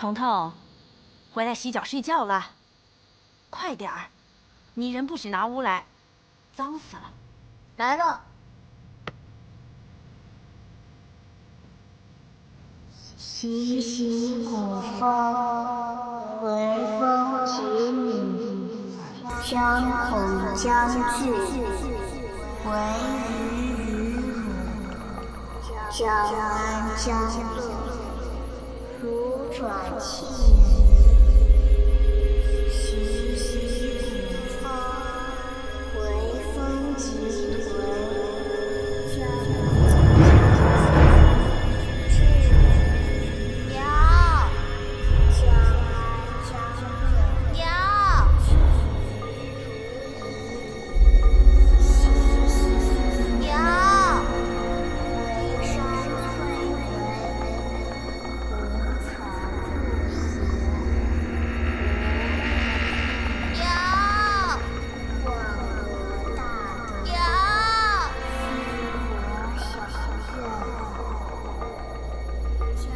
彤彤，回来洗脚睡觉了，快点儿！泥人不许拿屋来，脏死了。来了。习习古风，回风急雨，将恐将惧，回于于汝，将安将路，如转气移。习习古风，回风急回，将。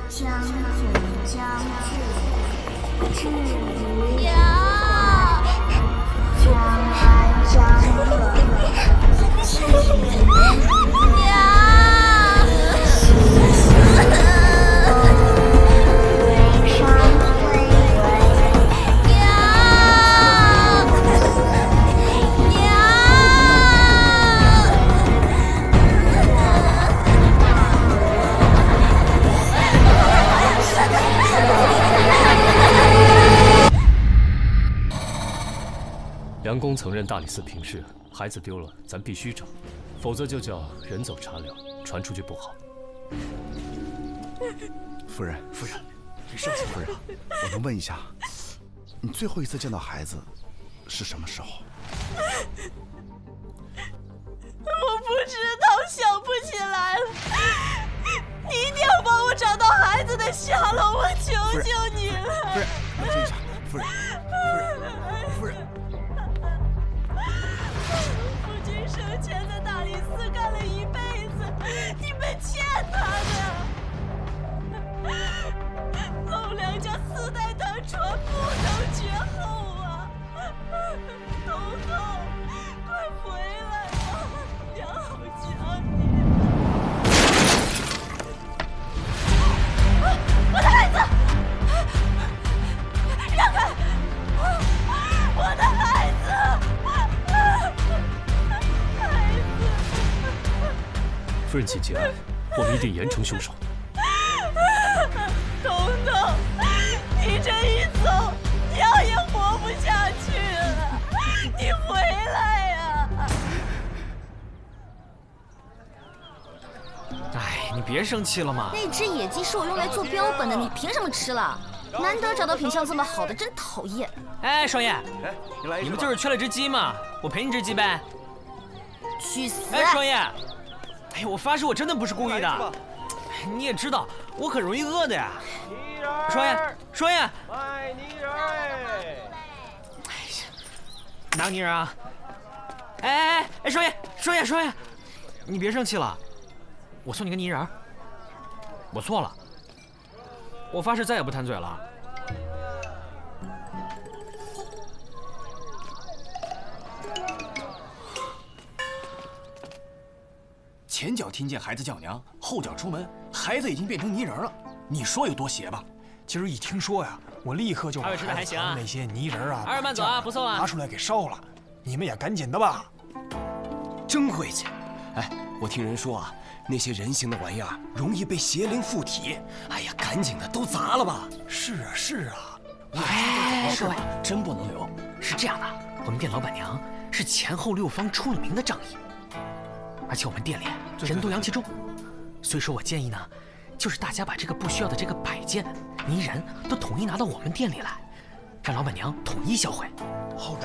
将恐将惧，至于将安将稳，至于。 梁公曾任大理寺平事，孩子丢了，咱必须找，否则就叫人走茶凉，传出去不好。夫人，别生气。夫人，我能问一下，你最后一次见到孩子是什么时候？我不知道，想不起来了。你一定要帮我找到孩子的下落，我求求你了。夫人，冷静一下，夫人。 生前在大理寺干了一辈子，你们欠他的。老梁家4代单传，不能绝后啊！彤彤，快回来吧，娘好想你。我的孩子，让开！我的孩子。 夫人请节哀，我们一定严惩凶手。彤彤，你这一走，娘也活不下去了，你回来呀！哎，你别生气了嘛。那只野鸡是我用来做标本的，你凭什么吃了？难得找到品相这么好的，真讨厌。哎，双叶，哎，你们就是缺了只鸡嘛，我陪你吃鸡呗。去死！哎，双叶。 哎呀，我发誓，我真的不是故意的。你也知道，我很容易饿的呀。双叶，双叶，卖泥人哎！哎呀，哪个泥人啊？哎，双叶，你别生气了，我送你个泥人。我错了，我发誓再也不贪嘴了。 前脚听见孩子叫娘，后脚出门，孩子已经变成泥人了。你说有多邪吧？今儿一听说呀，我立刻就把孩子藏的那些泥人啊，二位慢走啊，不送啊，拿出来给烧了。你们也赶紧的吧。真晦气！哎，我听人说啊，那些人形的玩意儿容易被邪灵附体。哎呀，赶紧的，都砸了吧！是啊。哎，各位，真不能留。是这样的，我们店老板娘是前后6方出了名的仗义。 而且我们店里人多阳气重，所以说我建议呢，就是大家把这个不需要的这个摆件、泥人都统一拿到我们店里来，让老板娘统一销毁。好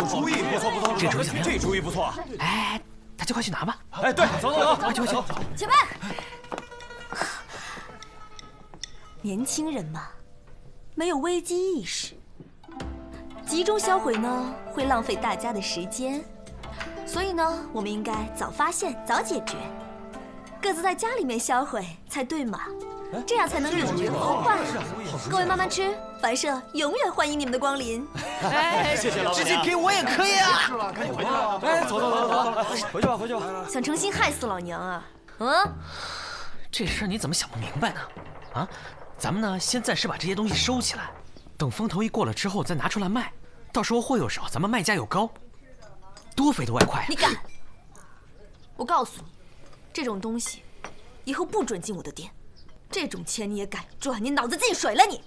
主意，不错，这主意怎么样？这主意不错。哎，大家快去拿吧。哎，对，走，快去。前辈，年轻人嘛，没有危机意识，集中销毁呢会浪费大家的时间。 所以呢，我们应该早发现、早解决，各自在家里面销毁才对嘛。这样才能永绝后患。各位慢慢吃，凡社永远欢迎你们的光临。哎，谢谢老板娘，直接给我也可以啊！赶紧回去吧。哎，走，回去吧，回去吧。想诚心害死老娘啊？这事儿你怎么想不明白呢？啊，咱们呢先暂时把这些东西收起来，等风头一过了之后再拿出来卖，到时候货又少，咱们卖价又高，多肥的外快啊！你敢？我告诉你，这种东西以后不准进我的店。这种钱你也敢赚？你脑子进水了你！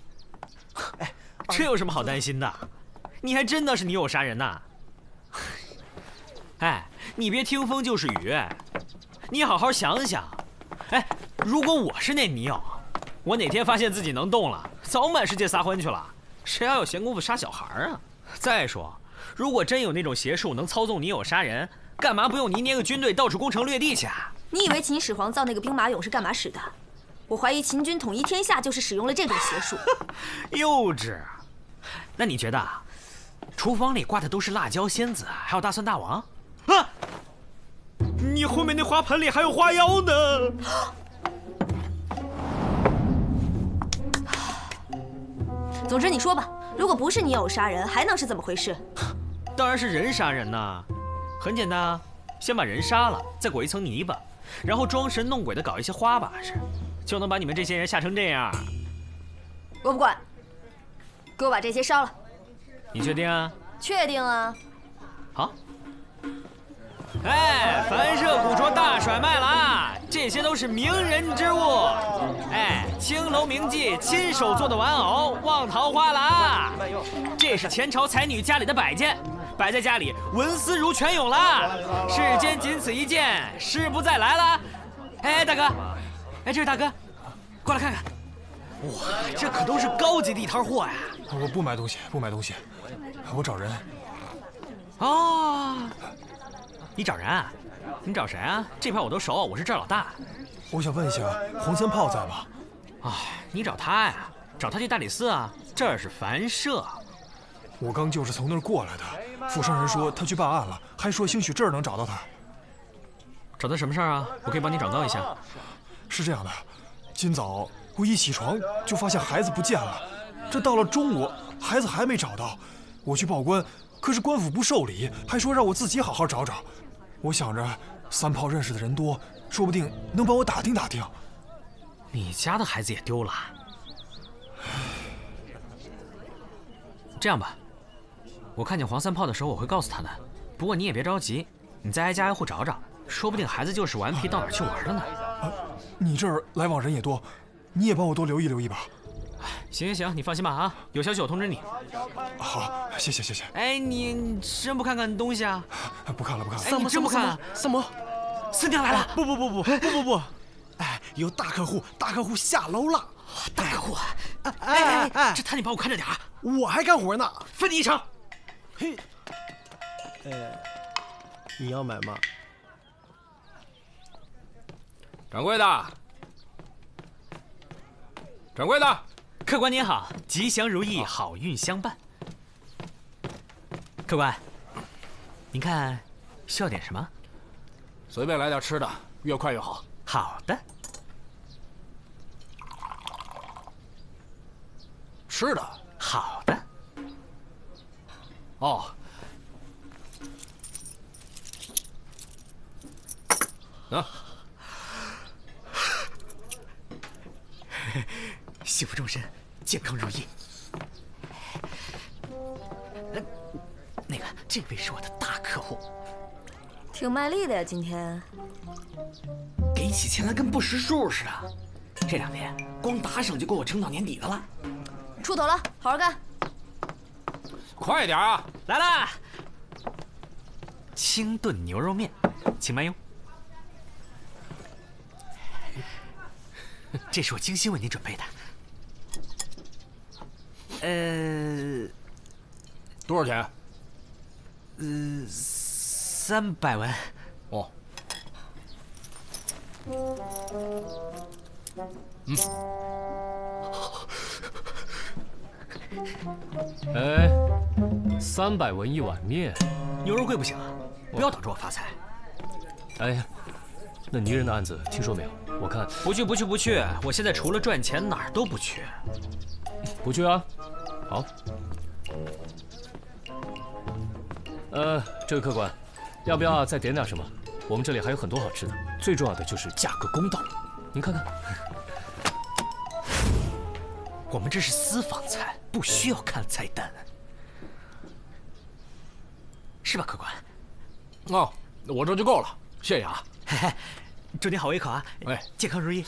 哎，这有什么好担心的？你还真的是女友杀人呐！哎，你别听风就是雨，你好好想想。哎，如果我是那女友，我哪天发现自己能动了，早满世界撒欢去了，谁还有闲工夫杀小孩啊？再说，如果真有那种邪术能操纵女友杀人，干嘛不用你捏个军队到处攻城略地去啊？你以为秦始皇造那个兵马俑是干嘛使的？我怀疑秦军统一天下就是使用了这种邪术。幼稚。那你觉得，厨房里挂的都是辣椒仙子，还有大蒜大王？啊！你后面那花盆里还有花妖呢。总之你说吧，如果不是你有杀人，还能是怎么回事？当然是人杀人呐，很简单啊，先把人杀了，再裹一层泥巴，然后装神弄鬼的搞一些花把式，就能把你们这些人吓成这样。我不管，给我把这些烧了。你确定啊？确定啊。好。哎，凡社古着大甩卖了啊！这些都是名人之物。哎，青楼名妓亲手做的玩偶，望桃花了啊！这是前朝才女家里的摆件，摆在家里文思如泉涌了。世间仅此一件，时不再来了。哎，大哥，哎，这是大哥，过来看看。哇，这可都是高级地摊货呀！我不买东西，不买东西，我找人。哦。你找人啊？你找谁啊？这牌我都熟，我是这儿老大。我想问一下，黄三炮在吗？哎，你找他呀？找他去大理寺啊？这儿是凡社。我刚就是从那儿过来的。府上人说他去办案了，还说兴许这儿能找到他。找他什么事儿啊？我可以帮你转告一下。是这样的，今早我一起床就发现孩子不见了，这到了中午孩子还没找到，我去报官，可是官府不受理，还说让我自己好好找找。我想着三炮认识的人多，说不定能帮我打听打听。你家的孩子也丢了？这样吧，我看见黄三炮的时候我会告诉他的，不过你也别着急，你再挨家挨户找找，说不定孩子就是顽皮到哪儿去玩了呢。你这儿来往人也多，你也帮我多留意留意吧。行行行，你放心吧啊，有消息我通知你。好，谢谢谢谢。哎，你真不看看东西啊？不看了不看了。哎，你真不看？三伯，四娘来了！不，哎，有大客户下楼了。大客户，哎，这摊你帮我看着点啊！我还干活呢，分你一成。嘿，你要买吗？掌柜的，掌柜的，客官您好，吉祥如意，好运相伴。客官，您看需要点什么？随便来点吃的，越快越好。好的。吃的？好的。哦。啊。幸福终身，健康如意。那个，这位是我的大客户，挺卖力的呀，今天。给起钱来跟不识数似的，这2天光打赏就够我撑到年底的了。出头了，好好干。快点啊！来啦！清炖牛肉面，请慢用。这是我精心为你准备的。多少钱？300文。哦。哎，300文一碗面，牛肉贵不行啊！不要挡着我发财。哎呀，那泥人的案子听说没有？我看不去，我现在除了赚钱哪儿都不去。不去啊。好。这位客官，要不要再点点什么？我们这里还有很多好吃的，最重要的就是价格公道。您看看。我们这是私房菜，不需要看菜单，是吧，客官？哦，我这就够了，谢谢啊。嘿嘿，祝你好胃口啊！哎，健康如意。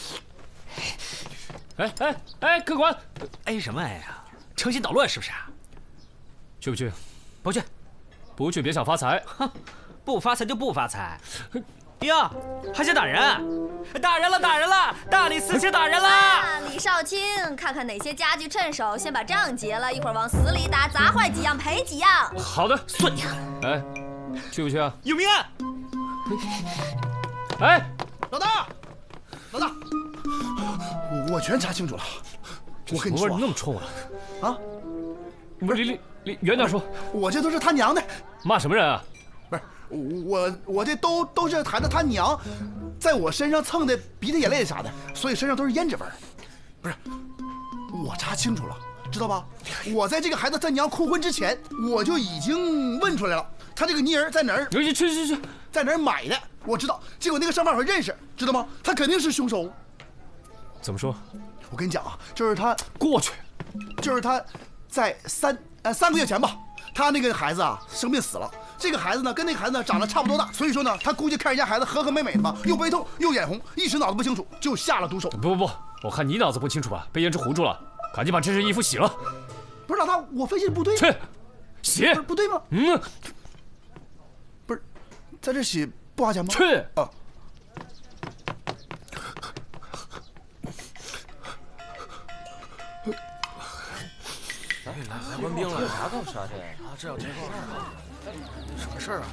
哎，客官，哎什么哎呀？诚心捣乱是不是？去不去？不去。不去别想发财。哼，不发财就不发财。哟，还想打人？打人了！大理寺卿打人了！李少卿，看看哪些家具趁手，先把账结了，一会儿往死里打，砸坏几样赔几样。好的，算你狠。哎，去不去啊？有明案。哎，老大，我全查清楚了。我跟你说，你那么冲啊？啊？不是，离远点说。我这都是他娘的。骂什么人啊？不是我这都是孩子他娘，在我身上蹭的鼻涕眼泪啥的，所以身上都是胭脂纹。不是，我查清楚了，知道吧？我在这个孩子他娘哭昏之前，我就已经问出来了，他这个泥人在哪儿？去，在哪儿买的？我知道。结果那个商贩我认识，知道吗？他肯定是凶手。怎么说？我跟你讲啊，就是他过去，就是他在3个月前吧，他那个孩子啊生病死了。这个孩子呢，跟那个孩子呢长得差不多大，所以说呢，他估计看人家孩子和和美美的吧，又悲痛又眼红，一时脑子不清楚，就下了毒手。不，我看你脑子不清楚吧，被胭脂糊住了，赶紧把这身衣服洗了。不是老大，我分析的不对。去，洗。不对吗？不是，在这洗不花钱吗？去。啊。来官兵了，啥搞啥的啊？这要结构什么事儿啊？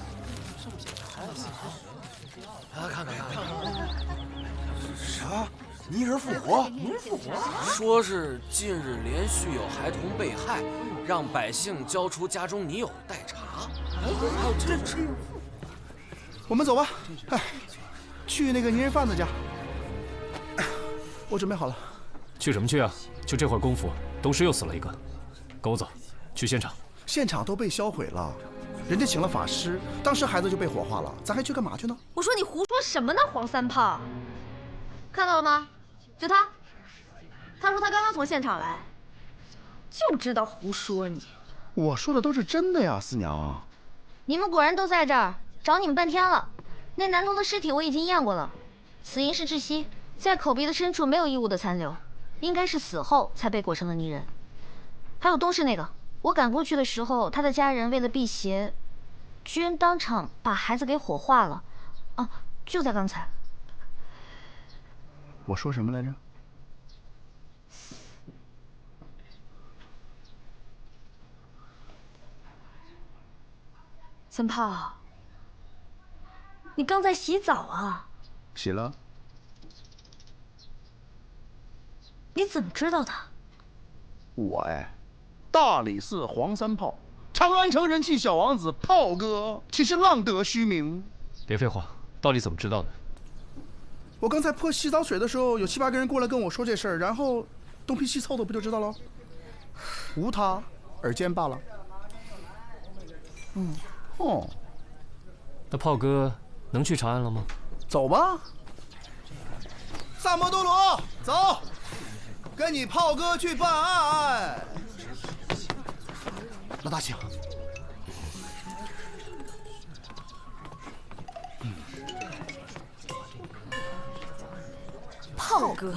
啊，看。啥？泥人复活？说是近日连续有孩童被害，让百姓交出家中泥偶待查。还有这种事？我们走吧。哎，去那个泥人贩子家。我准备好了。去什么去啊？就这会儿功夫，东市又死了一个。跟我走，去现场。现场都被销毁了，人家请了法师，当时孩子就被火化了，咱还去干嘛去呢？我说你胡说什么呢，黄三炮！看到了吗？就他说他刚刚从现场来，就知道胡说你。我说的都是真的呀，四娘。你们果然都在这儿，找你们半天了。那男童的尸体我已经验过了，死因是窒息，在口鼻的深处没有异物的残留，应该是死后才被裹成了泥人。还有东市那个，我赶过去的时候，他的家人为了辟邪，居然当场把孩子给火化了。啊，就在刚才。我说什么来着？三炮，你刚在洗澡啊？洗了。你怎么知道的？我大理寺黄三炮，长安城人气小王子炮哥，岂是浪得虚名？别废话，到底怎么知道的？我刚才泼洗澡水的时候，有7、8个人过来跟我说这事儿，然后东拼西凑的，不就知道了？无他，耳尖罢了。那炮哥能去长安了吗？走吧。萨摩多鲁，走，跟你炮哥去办案。老大，请。炮哥，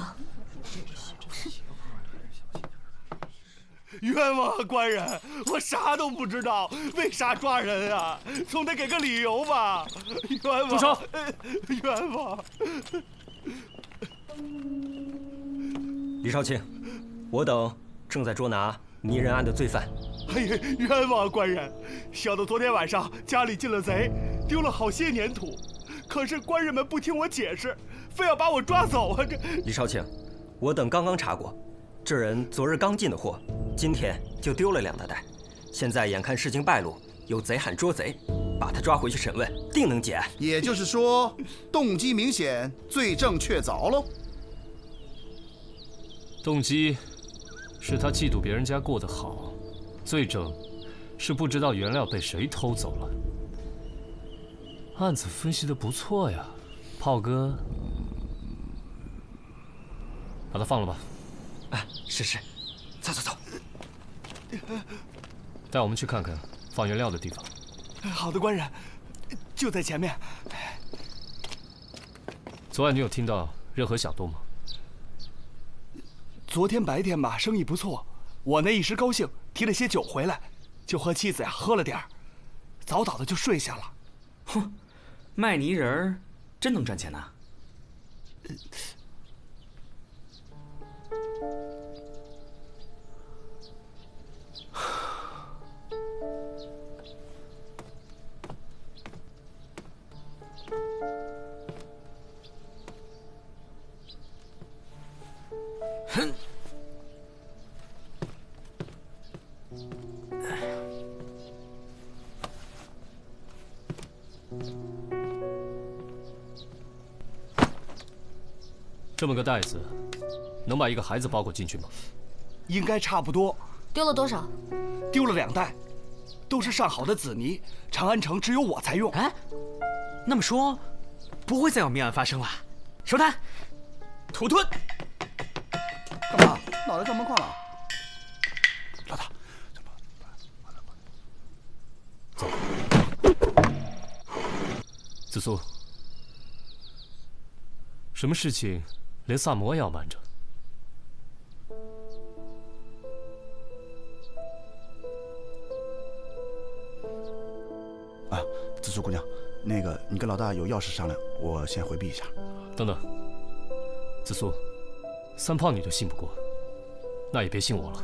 冤枉啊，官人，我啥都不知道，为啥抓人啊？总得给个理由吧？冤枉！住手！冤枉！李少卿，我等正在捉拿泥人案的罪犯。哎呀，冤枉啊，官人！小的昨天晚上家里进了贼，丢了好些粘土，可是官人们不听我解释，非要把我抓走啊！这李少卿，我等刚刚查过，这人昨日刚进的货，今天就丢了2大袋，现在眼看事情败露，有贼喊捉贼，把他抓回去审问，定能结案。也就是说，动机明显，罪证确凿喽。动机是他嫉妒别人家过得好，罪证是不知道原料被谁偷走了。案子分析得不错呀，炮哥。把他放了吧。啊，是，走。带我们去看看放原料的地方。好的，官人，就在前面。昨晚你有听到任何响动吗？昨天白天吧，生意不错，我那一时高兴，提了些酒回来，就和妻子呀喝了点儿，早早的就睡下了。哼，卖泥人儿真能赚钱呐！哼。这么个袋子，能把一个孩子包裹进去吗？应该差不多。丢了多少？丢了2袋，都是上好的紫泥，长安城只有我才用。哎，那么说，不会再有命案发生了？收摊，土遁。干嘛？脑袋撞门框了？老大，走。子苏，什么事情连萨摩也要瞒着？啊，子苏姑娘，那个你跟老大有要事商量，我先回避一下。等等，子苏，三炮你都信不过，那也别信我了。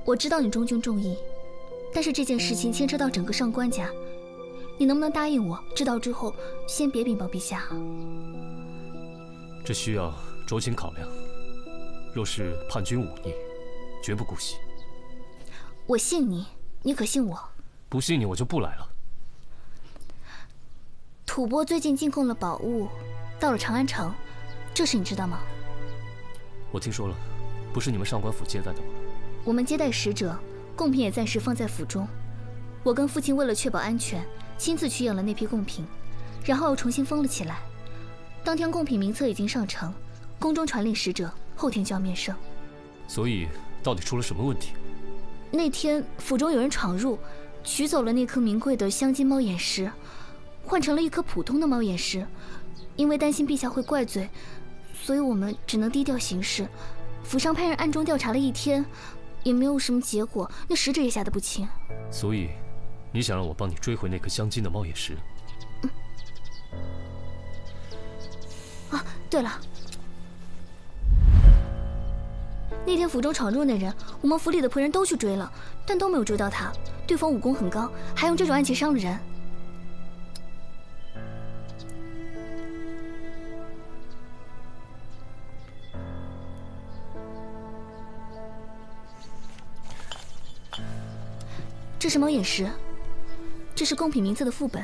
我知道你中军重义，但是这件事情牵扯到整个上官家，你能不能答应我，知道之后先别禀报陛下？这需要酌情考量。若是叛军忤逆，绝不姑息。我信你，你可信我？不信你，我就不来了。吐蕃最近进贡了宝物，到了长安城，这事你知道吗？我听说了，不是你们上官府接待的吗？我们接待使者，贡品也暂时放在府中。我跟父亲为了确保安全，亲自取养了那批贡品，然后又重新封了起来。当天贡品名册已经上呈，宫中传令使者后天就要面圣。所以，到底出了什么问题？那天府中有人闯入，取走了那颗名贵的镶金猫眼石，换成了一颗普通的猫眼石。因为担心陛下会怪罪，所以我们只能低调行事。府上派人暗中调查了1天。也没有什么结果，那使者也吓得不轻。所以，你想让我帮你追回那颗镶金的猫眼石？啊，对了，那天府中闯入那人，我们府里的仆人都去追了，但都没有追到他。对方武功很高，还用这种暗器伤了人。这是猫眼石，这是贡品名册的副本。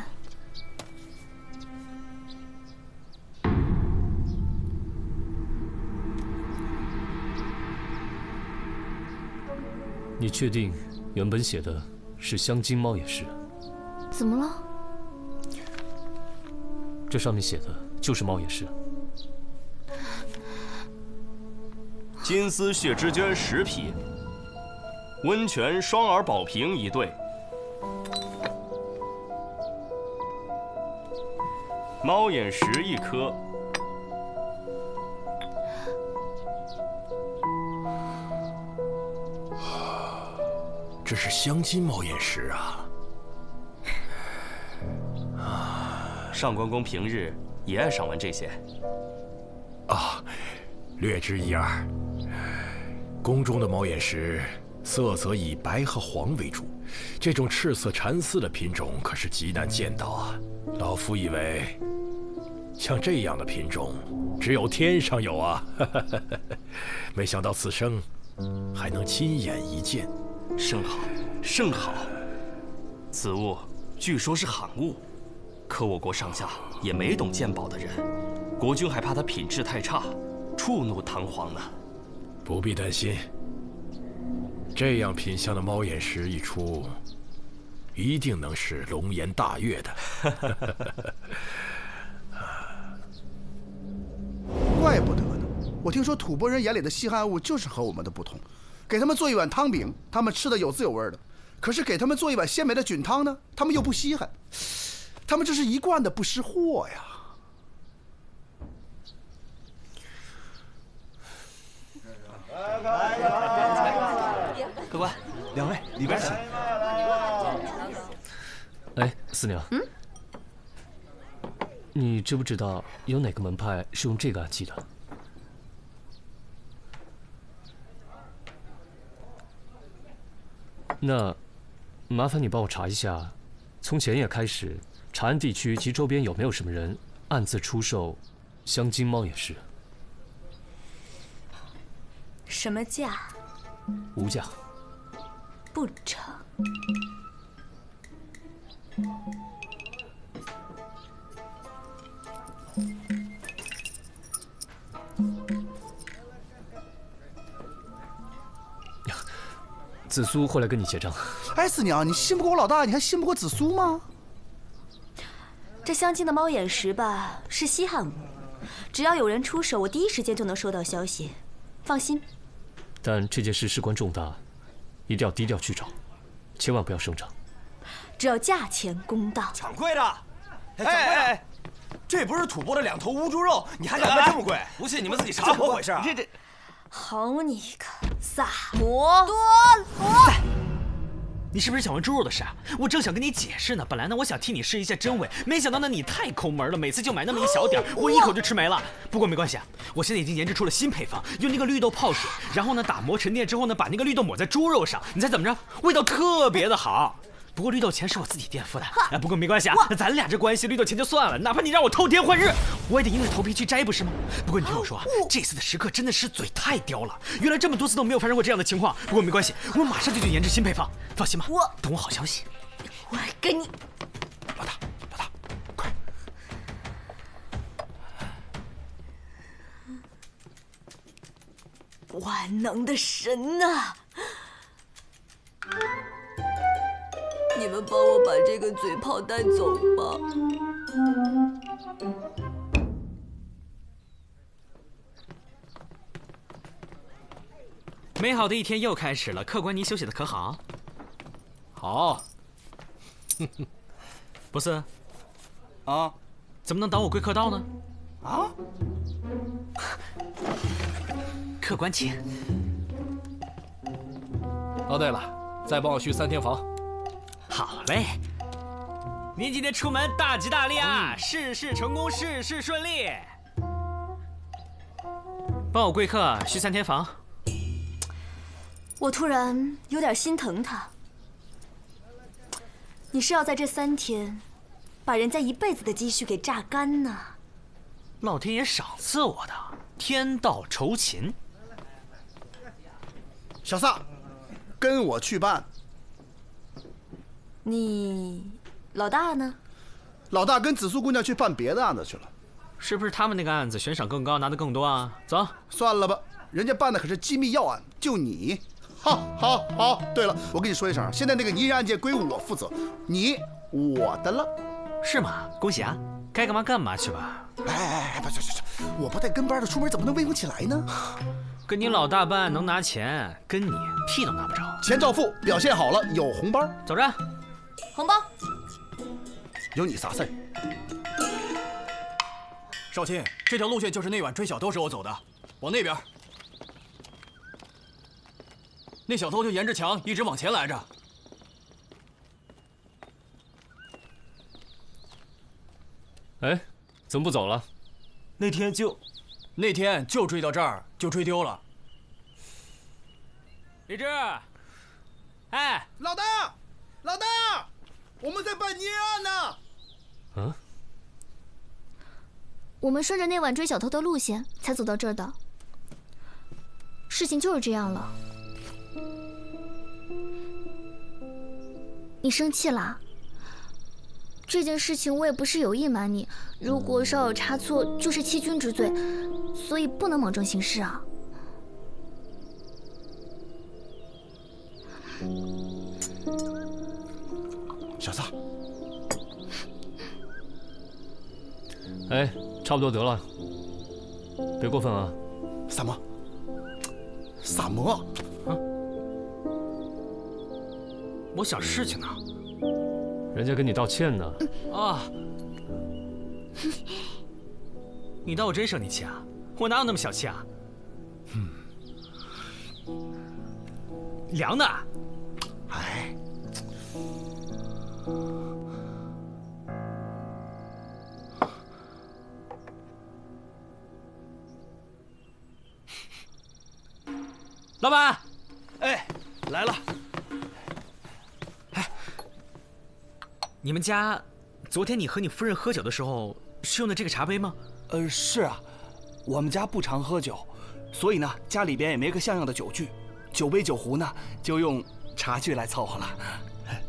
你确定原本写的是镶金猫眼石？怎么了？这上面写的就是猫眼石。金丝血之娟10匹。温泉双耳宝瓶1对，猫眼石1颗，这是镶金猫眼石啊！上官公平日也爱赏玩这些。啊，略知一二。宫中的猫眼石色泽以白和黄为主，这种赤色蚕丝的品种可是极难见到啊！老夫以为，像这样的品种，只有天上有啊！没想到此生还能亲眼一见。甚好，甚好。此物据说是罕物，可我国上下也没懂鉴宝的人，国君还怕它品质太差，触怒唐皇呢。不必担心，这样品相的猫眼石一出，一定能是龙颜大悦的。怪不得呢！我听说吐蕃人眼里的稀罕物就是和我们的不同，给他们做一碗汤饼，他们吃的有滋有味的；可是给他们做一碗鲜美的菌汤呢，他们又不稀罕。他们这是一贯的不识货呀！客官，两位里边请。哎，四娘，你知不知道有哪个门派是用这个暗器的？那麻烦你帮我查一下，从前夜开始，长安地区及周边有没有什么人暗自出售镶金猫眼石？什么价？无价。不成。紫苏会来跟你结账。哎，四娘，你信不过我老大，你还信不过紫苏吗？这镶金的猫眼石吧，是稀罕物，只要有人出手，我第一时间就能收到消息。放心。但这件事事关重大，一定要低调去找，千万不要声张。只要价钱公道。掌柜的，哎，这不是吐蕃的2头乌猪肉，你还敢卖这么贵？不信你们自己查，怎么回事啊？这。好你个萨摩多罗！你是不是想问猪肉的事啊？我正想跟你解释呢。本来呢，我想替你试一下真伪，没想到呢，你太抠门了，每次就买那么一小点，我一口就吃没了。不过没关系啊，我现在已经研制出了新配方，用那个绿豆泡水，然后呢打磨沉淀之后呢，把那个绿豆抹在猪肉上，你猜怎么着？味道特别的好。不过绿豆钱是我自己垫付的，哎，不过没关系啊，那咱俩这关系，绿豆钱就算了，哪怕你让我偷天换日，我也得硬着头皮去摘，不是吗？不过你听我说啊，这次的食客真的是嘴太刁了，原来这么多次都没有发生过这样的情况。不过没关系，我马上就去研制新配方，放心吧，等我好消息。我跟你，老大，快！万能的神呐！你们帮我把这个嘴炮带走吧。美好的一天又开始了，客官，您休息的可好？好。不是，啊，怎么能挡我贵客道呢？啊？客官请。哦，对了，再帮我续3天房。好嘞。您今天出门大吉大利啊，事事成功，事事顺利。帮我贵客续3天房。我突然有点心疼他。你是要在这3天，把人家一辈子的积蓄给榨干呢？老天爷赏赐我的，天道酬勤。小撒，跟我去办。你老大呢？老大跟紫苏姑娘去办别的案子去了。是不是他们那个案子悬赏更高，拿的更多啊？走，算了吧，人家办的可是机密要案，就你。好。对了，我跟你说一声，现在那个泥人案件归我负责，你我的了。是吗？恭喜啊！该干嘛干嘛去吧。哎，不，我不带跟班的出门怎么能威风起来呢？跟你老大办能拿钱，跟你屁都拿不着。钱照付，表现好了有红包。走着。红包。有你啥事儿？少卿，这条路线就是那晚追小偷时候走的，往那边。那小偷就沿着墙一直往前来着。哎，怎么不走了？那天就追到这儿，就追丢了。李志，哎，老大，我们在办泥人案呢。我们顺着那晚追小偷的路线才走到这儿的。事情就是这样了。你生气啦？这件事情我也不是有意瞒你，如果稍有差错，就是欺君之罪，所以不能莽撞行事啊。小子，哎，差不多得了，别过分啊。萨摩，萨摩，啊！我想事情呢。人家跟你道歉呢。啊！你当我真生你气啊？我哪有那么小气啊？凉的。哎。老板，哎，来了。哎，你们家昨天你和你夫人喝酒的时候是用的这个茶杯吗？是啊，我们家不常喝酒，所以呢，家里边也没个像样的酒具，酒杯酒壶呢就用茶具来凑合了。哎！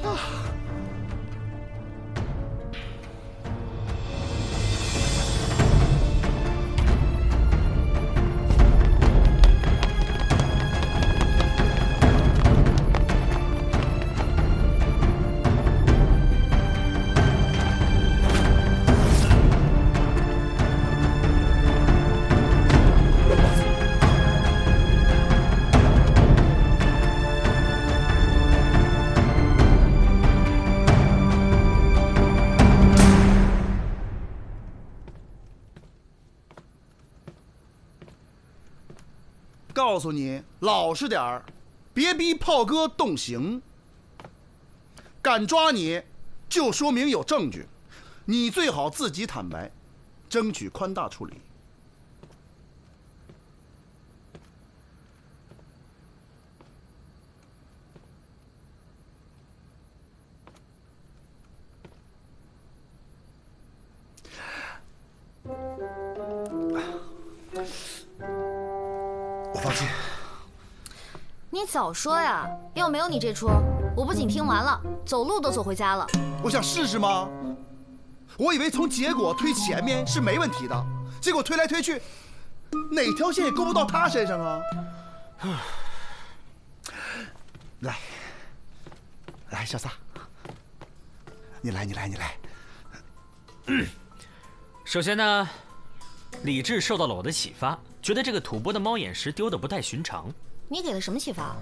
啊！告诉你，老实点儿，别逼炮哥动刑。敢抓你，就说明有证据，你最好自己坦白，争取宽大处理。我放心。你早说呀！要没有你这出，我不仅听完了，走路都走回家了。我想试试吗？我以为从结果推前面是没问题的，结果推来推去，哪条线也勾不到他身上啊！来，小撒，你来。首先呢，李治受到了我的启发，觉得这个吐蕃的猫眼石丢的不太寻常。你给了什么启发？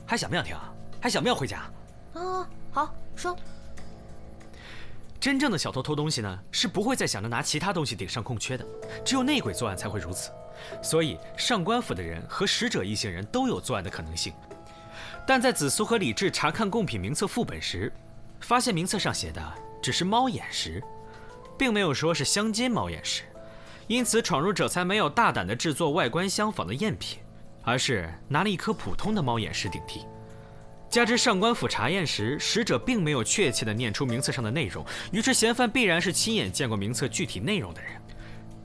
还想不想听啊？还想不想回家？啊，好说。真正的小偷偷东西呢，是不会再想着拿其他东西顶上空缺的，只有内鬼作案才会如此。所以上官府的人和使者一行人都有作案的可能性。但在子苏和李治查看贡品名册副本时，发现名册上写的只是猫眼石，并没有说是香煎猫眼石，因此闯入者才没有大胆地制作外观相仿的赝品，而是拿了一颗普通的猫眼石顶替。加之上官府查验时，使者并没有确切地念出名册上的内容，于是嫌犯必然是亲眼见过名册具体内容的人。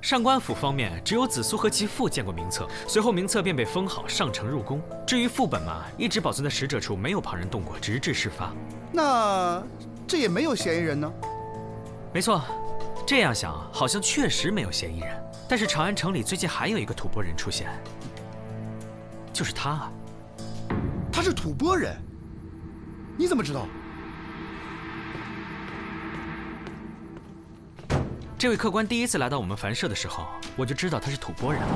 上官府方面只有子苏和其父见过名册，随后名册便被封好，上呈入宫。至于副本嘛，一直保存在使者处，没有旁人动过，直至事发。那这也没有嫌疑人呢？没错，这样想好像确实没有嫌疑人。但是长安城里最近还有一个吐蕃人出现，就是他啊。他是吐蕃人？你怎么知道？这位客官第一次来到我们凡舍的时候，我就知道他是吐蕃人了。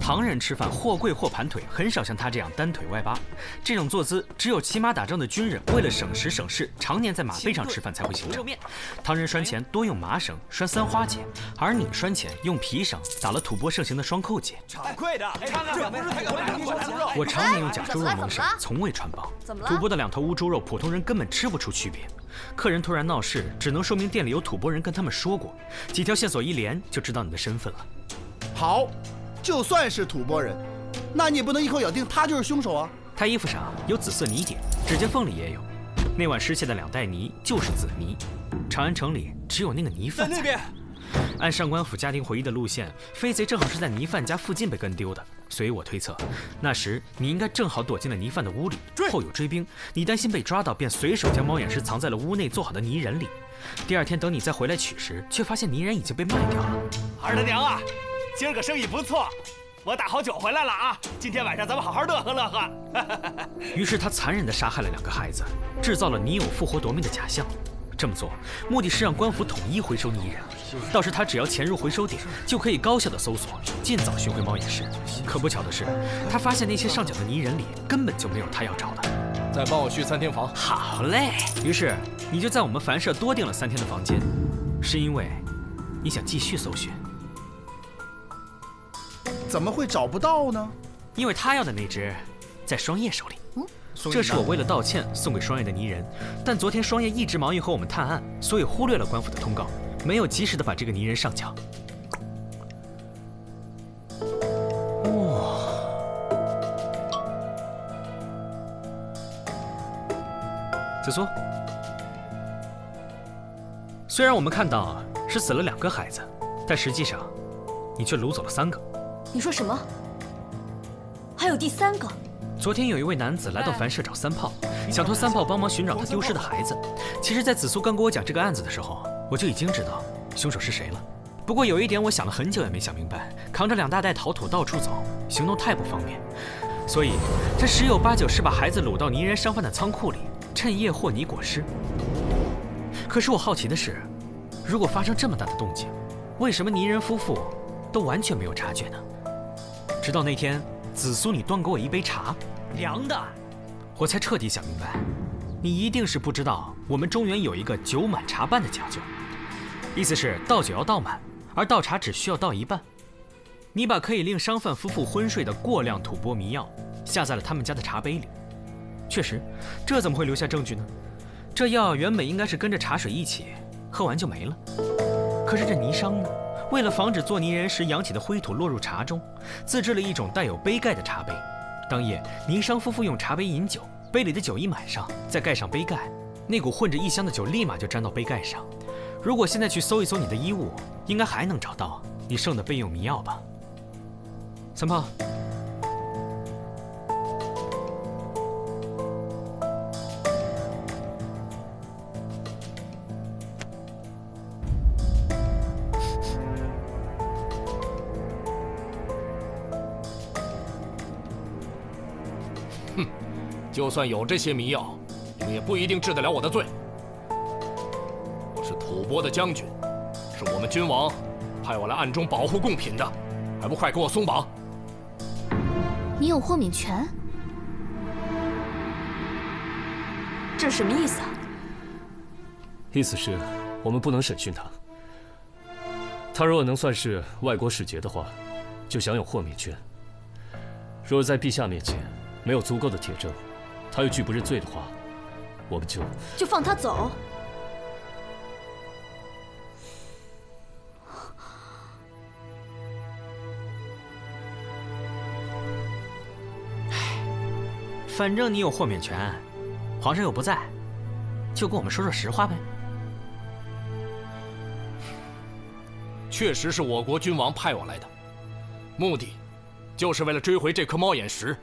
唐人吃饭或跪或盘腿，很少像他这样单腿外八。这种坐姿，只有骑马打仗的军人为了省时省事，常年在马背上吃饭才会形成。唐人拴钱多用麻绳拴三花结，而你拴钱用皮绳打了吐蕃盛行的双扣结。快的，我常年用假猪肉蒙绳，从未穿帮。吐蕃的2头乌猪肉，普通人根本吃不出区别。客人突然闹事，只能说明店里有吐蕃人跟他们说过，几条线索一连就知道你的身份了。好，就算是吐蕃人，那你也不能一口咬定他就是凶手啊。他衣服上有紫色泥点，指甲缝里也有。那碗失窃的2袋泥就是紫泥。长安城里只有那个泥贩在那边。按上官府家庭回忆的路线，飞贼正好是在泥贩家附近被跟丢的，所以我推测，那时你应该正好躲进了泥贩的屋里，后有追兵，你担心被抓到，便随手将猫眼石藏在了屋内做好的泥人里。第2天等你再回来取时，却发现泥人已经被卖掉了。二大娘啊，今儿个生意不错，我打好酒回来了啊！今天晚上咱们好好乐呵乐呵。于是他残忍地杀害了2个孩子，制造了泥偶复活夺命的假象。这么做目的是让官府统一回收泥人，到时他只要潜入回收点，就可以高效的搜索，尽早寻回猫眼石。可不巧的是，他发现那些上缴的泥人里根本就没有他要找的。再帮我续3天房。好嘞。于是你就在我们凡社多订了3天的房间，是因为你想继续搜寻。怎么会找不到呢？因为他要的那只在双叶手里。这是我为了道歉送给双叶的泥人，但昨天双叶一直忙于和我们探案，所以忽略了官府的通告，没有及时的把这个泥人上缴。哇！子苏，虽然我们看到是死了2个孩子，但实际上你却掳走了3个。你说什么？还有第3个？昨天有一位男子来到凡社找3炮，想托3炮帮忙寻找他丢失的孩子。其实，在子苏刚跟我讲这个案子的时候，我就已经知道凶手是谁了。不过有一点我想了很久也没想明白，扛着2大袋陶土到处走，行动太不方便，所以这10有8九是把孩子掳到泥人商贩的仓库里，趁夜和泥裹尸。可是我好奇的是，如果发生这么大的动静，为什么泥人夫妇都完全没有察觉呢？直到那天，子苏你端给我一杯茶，凉的，我才彻底想明白，你一定是不知道我们中原有一个酒满茶半的讲究，意思是倒酒要倒满，而倒茶只需要倒一半。你把可以令商贩夫妇昏睡的过量吐蕃迷药下在了他们家的茶杯里，确实，这怎么会留下证据呢？这药原本应该是跟着茶水一起喝完就没了，可是这泥商呢？为了防止做泥人时扬起的灰土落入茶中，自制了一种带有杯盖的茶杯。当夜，泥商夫妇用茶杯饮酒，杯里的酒一满上，再盖上杯盖，那股混着异香的酒立马就沾到杯盖上。如果现在去搜一搜你的衣物，应该还能找到你剩的备用迷药吧？3炮。就算有这些迷药，你们也不一定治得了我的罪。我是吐蕃的将军，是我们君王派我来暗中保护贡品的，还不快给我松绑！你有豁免权？这是什么意思啊？意思是，我们不能审讯他。他如果能算是外国使节的话，就享有豁免权。若是在陛下面前没有足够的铁证，他又拒不认罪的话，我们就放他走。反正你有豁免权，皇上又不在，就跟我们说说实话呗。确实是我国君王派我来的，目的就是为了追回这颗猫眼石。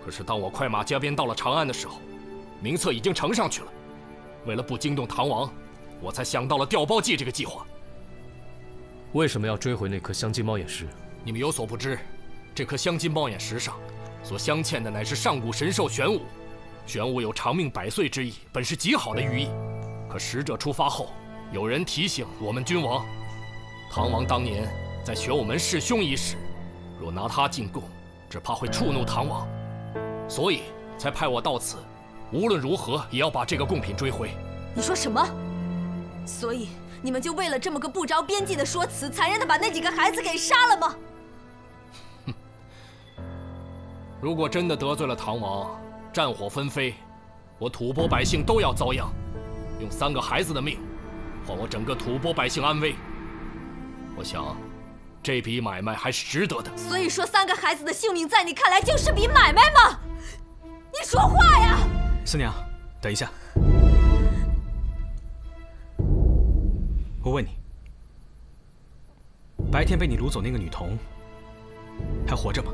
可是当我快马加鞭到了长安的时候，名册已经呈上去了。为了不惊动唐王，我才想到了调包计这个计划。为什么要追回那颗镶金猫眼石？你们有所不知，这颗镶金猫眼石上所镶嵌的乃是上古神兽玄武。玄武有长命100岁之意，本是极好的寓意。可使者出发后，有人提醒我们君王，唐王当年在选我们弑兄一事，若拿他进贡，只怕会触怒唐王，所以才派我到此，无论如何也要把这个贡品追回。你说什么？所以你们就为了这么个不着边际的说辞，残忍的把那几个孩子给杀了吗？如果真的得罪了唐王，战火纷飞，我吐蕃百姓都要遭殃。用3个孩子的命，换我整个吐蕃百姓安危，我想，这笔买卖还是值得的。所以说，3个孩子的性命在你看来就是笔买卖吗？你说话呀！四娘，等一下，我问你，白天被你掳走那个女童，还活着吗？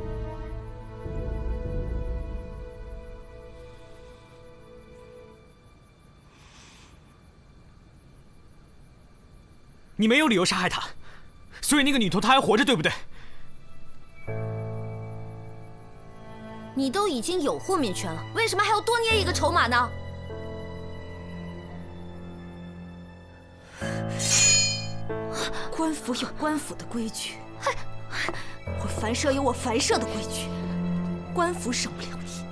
你没有理由杀害她，所以那个女童她还活着，对不对？你都已经有豁免权了，为什么还要多捏一个筹码呢？官府有官府的规矩，我凡社有我凡社的规矩，官府审不了你，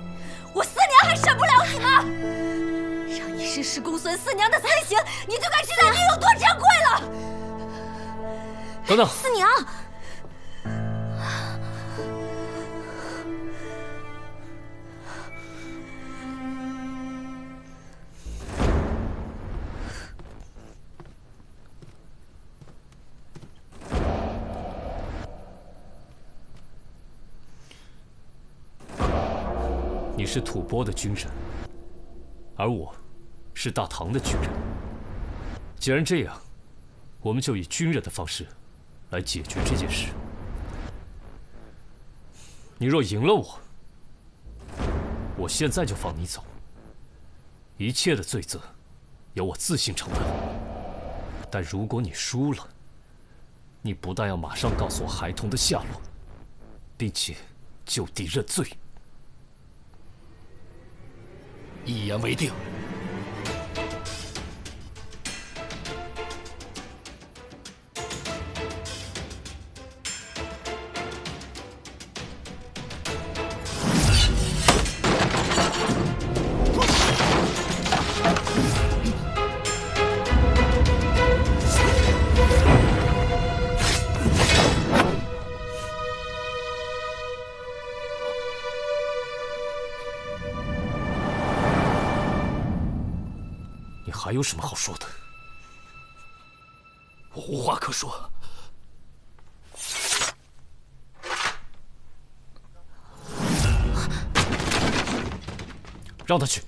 我四娘还审不了你吗？让你事事公孙四娘的才行，你就该知道你有多珍贵了。等等，四娘。你是吐蕃的军人，而我是大唐的军人。既然这样，我们就以军人的方式来解决这件事。你若赢了我，我现在就放你走，一切的罪责由我自行承担。但如果你输了，你不但要马上告诉我孩童的下落，并且就地认罪。一言为定。还有什么好说的？我无话可说。让他去。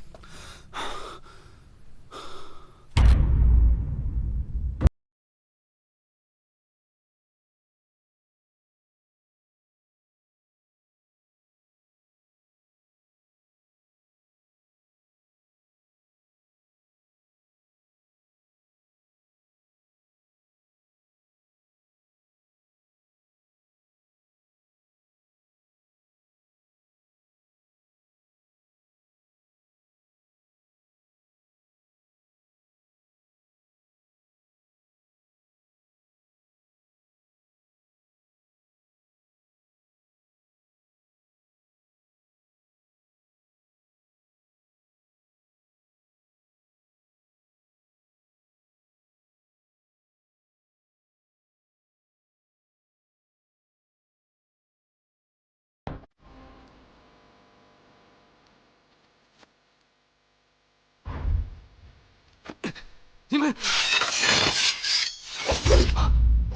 你们，我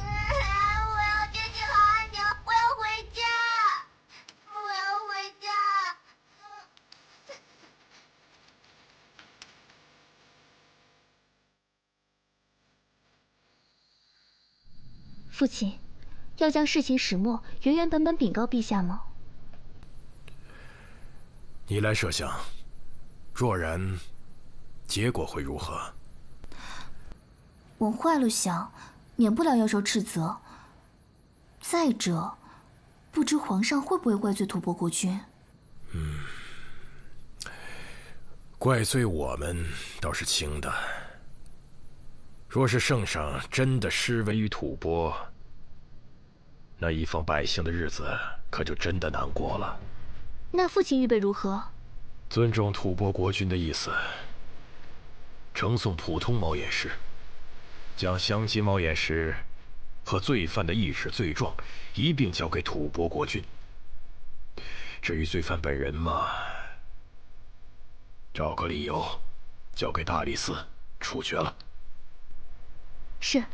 要见见好阿娘，我要回家，我要回家。父亲，要将事情始末原原本本禀告陛下吗？你来设想，若然，结果会如何？往坏了想，免不了要受斥责。再者，不知皇上会不会怪罪吐蕃国君？怪罪我们倒是轻的。若是圣上真的施威于吐蕃，那一方百姓的日子可就真的难过了。那父亲预备如何？尊重吐蕃国君的意思，呈送普通猫眼石，将香积猫眼石和罪犯的意识罪状一并交给吐蕃国君。至于罪犯本人嘛，找个理由交给大理寺处决了。是。